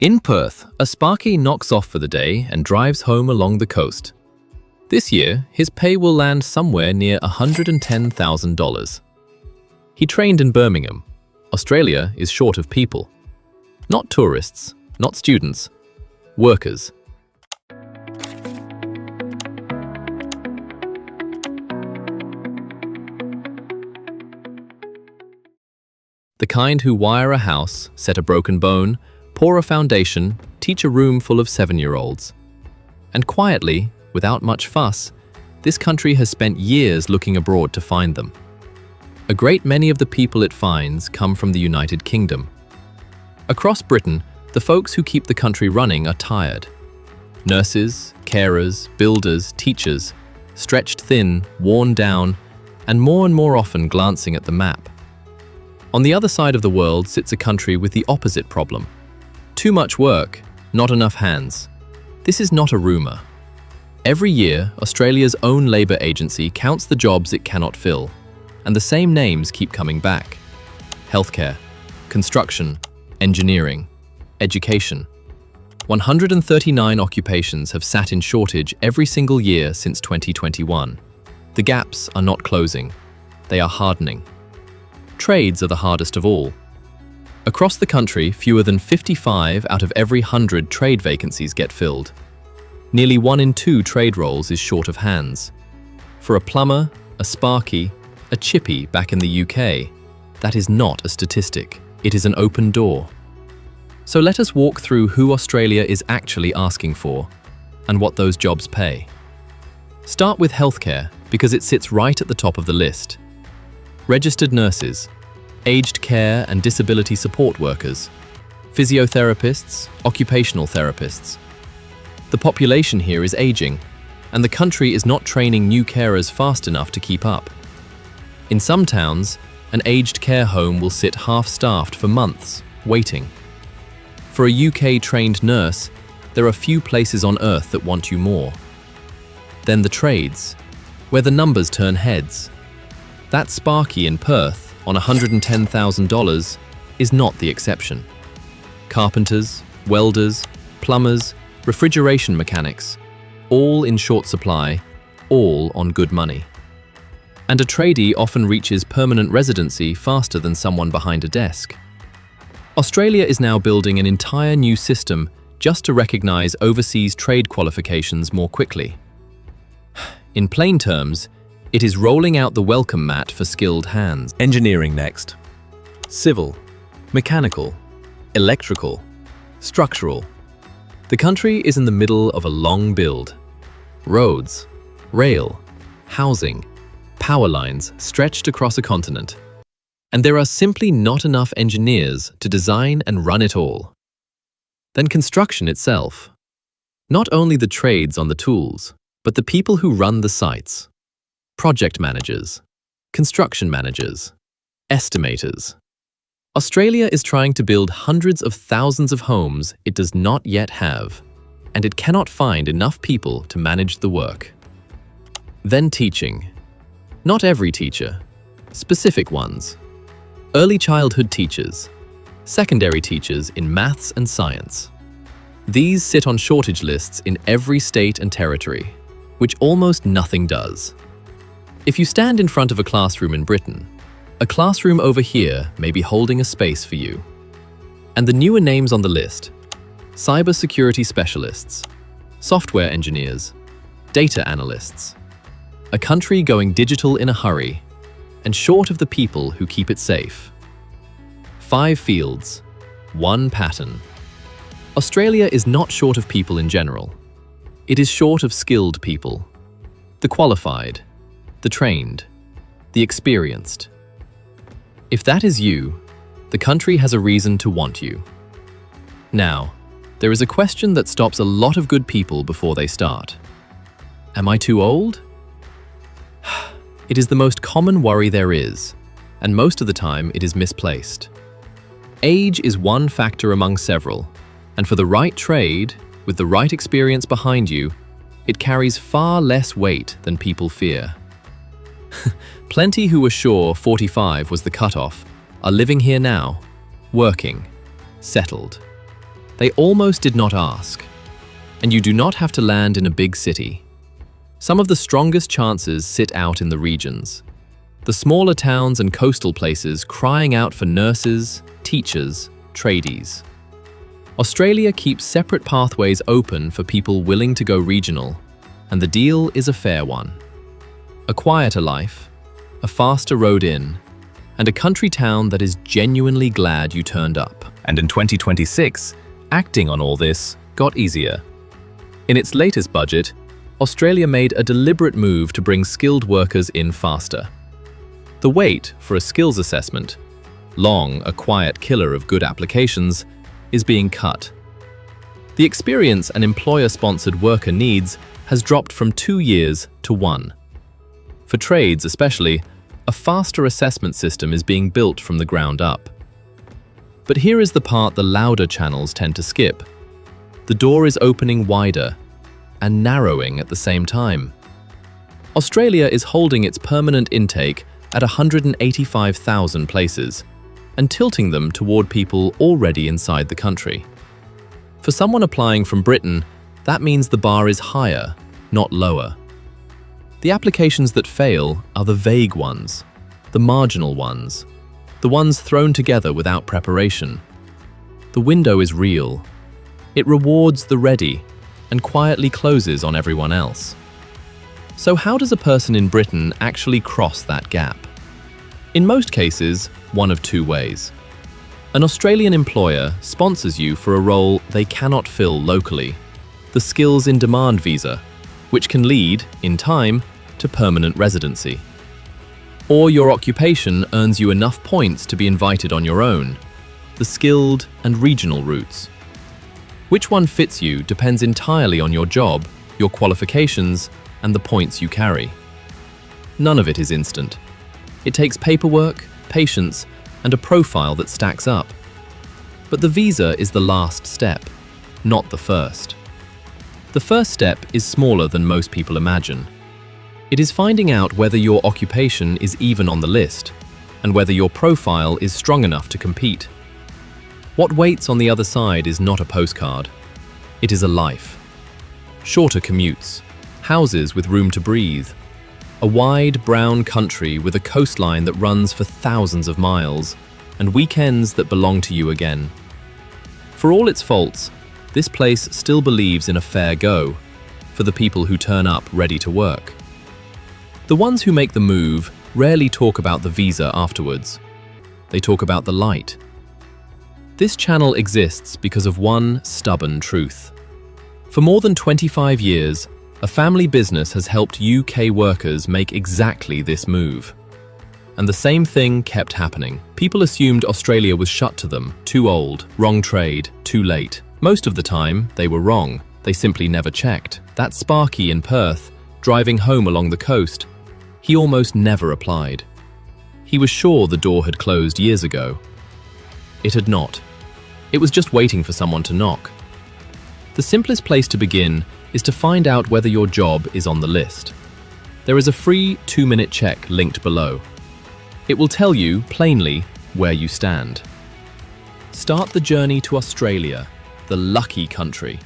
In Perth, a Sparky knocks off for the day and drives home along the coast. This year, his pay will land somewhere near $110,000. He trained in Birmingham. Australia is short of people. Not tourists, not students, workers. The kind who wire a house, set a broken bone, pour a foundation, teach a room full of 7-year-olds. And quietly, without much fuss, this country has spent years looking abroad to find them. A great many of the people it finds come from the United Kingdom. Across Britain, the folks who keep the country running are tired. Nurses, carers, builders, teachers, stretched thin, worn down, and more often glancing at the map. On the other side of the world sits a country with the opposite problem. Too much work, not enough hands. This is not a rumour. Every year, Australia's own labour agency counts the jobs it cannot fill, and the same names keep coming back. Healthcare, construction, engineering, education. 139 occupations have sat in shortage every single year since 2021. The gaps are not closing, they are hardening. Trades are the hardest of all. Across the country, fewer than 55 out of every 100 trade vacancies get filled. Nearly 1 in 2 trade roles is short of hands. For a plumber, a sparky, a chippy back in the UK, that is not a statistic, it is an open door. So let us walk through who Australia is actually asking for and what those jobs pay. Start with healthcare because it sits right at the top of the list. Registered nurses, aged care and disability support workers, physiotherapists, occupational therapists. The population here is aging, and the country is not training new carers fast enough to keep up. In some towns, an aged care home will sit half-staffed for months, waiting. For a UK-trained nurse, there are few places on earth that want you more. Then the trades, where the numbers turn heads. That Sparky in Perth, on $110,000, is not the exception. Carpenters, welders, plumbers, refrigeration mechanics, all in short supply, all on good money. And a tradie often reaches permanent residency faster than someone behind a desk. Australia is now building an entire new system just to recognise overseas trade qualifications more quickly. In plain terms, it is rolling out the welcome mat for skilled hands. Engineering next. Civil, mechanical, electrical, structural. The country is in the middle of a long build. Roads, rail, housing, power lines stretched across a continent. And there are simply not enough engineers to design and run it all. Then construction itself. Not only the trades on the tools, but the people who run the sites. Project managers, construction managers, estimators. Australia is trying to build hundreds of thousands of homes it does not yet have, and it cannot find enough people to manage the work. Then teaching. Not every teacher, specific ones. Early childhood teachers, secondary teachers in maths and science. These sit on shortage lists in every state and territory, which almost nothing does. If you stand in front of a classroom in Britain, a classroom over here may be holding a space for you. And the newer names on the list: cybersecurity specialists, software engineers, data analysts. A country going digital in a hurry, and short of the people who keep it safe. 5 fields, 1 pattern. Australia is not short of people in general. It is short of skilled people. The qualified, the trained, the experienced. If that is you, the country has a reason to want you. Now, there is a question that stops a lot of good people before they start. Am I too old? It is the most common worry there is, and most of the time it is misplaced. Age is one factor among several, and for the right trade, with the right experience behind you, it carries far less weight than people fear. Plenty who were sure 45 was the cutoff are living here now, working, settled. They almost did not ask. And you do not have to land in a big city. Some of the strongest chances sit out in the regions. The smaller towns and coastal places crying out for nurses, teachers, tradies. Australia keeps separate pathways open for people willing to go regional, and the deal is a fair one. A quieter life, a faster road in, and a country town that is genuinely glad you turned up. And in 2026, acting on all this got easier. In its latest budget, Australia made a deliberate move to bring skilled workers in faster. The wait for a skills assessment, long a quiet killer of good applications, is being cut. The experience an employer-sponsored worker needs has dropped from 2 years to 1. For trades especially, a faster assessment system is being built from the ground up. But here is the part the louder channels tend to skip. The door is opening wider and narrowing at the same time. Australia is holding its permanent intake at 185,000 places and tilting them toward people already inside the country. For someone applying from Britain, that means the bar is higher, not lower. The applications that fail are the vague ones, the marginal ones, the ones thrown together without preparation. The window is real. It rewards the ready and quietly closes on everyone else. So how does a person in Britain actually cross that gap? In most cases, one of 2 ways. An Australian employer sponsors you for a role they cannot fill locally, the Skills in Demand visa, which can lead, in time, to permanent residency. Or your occupation earns you enough points to be invited on your own, the skilled and regional routes. Which one fits you depends entirely on your job, your qualifications, and the points you carry. None of it is instant. It takes paperwork, patience, and a profile that stacks up. But the visa is the last step, not the first. The first step is smaller than most people imagine. It is finding out whether your occupation is even on the list, and whether your profile is strong enough to compete. What waits on the other side is not a postcard. It is a life. Shorter commutes, houses with room to breathe, a wide brown country with a coastline that runs for thousands of miles, and weekends that belong to you again. For all its faults, this place still believes in a fair go for the people who turn up ready to work. The ones who make the move rarely talk about the visa afterwards. They talk about the light. This channel exists because of one stubborn truth. For more than 25 years, a family business has helped UK workers make exactly this move. And the same thing kept happening. People assumed Australia was shut to them, too old, wrong trade, too late. Most of the time, they were wrong. They simply never checked. That Sparky in Perth, driving home along the coast, he almost never applied. He was sure the door had closed years ago. It had not. It was just waiting for someone to knock. The simplest place to begin is to find out whether your job is on the list. There is a free 2-minute check linked below. It will tell you, plainly, where you stand. Start the journey to Australia, the lucky country.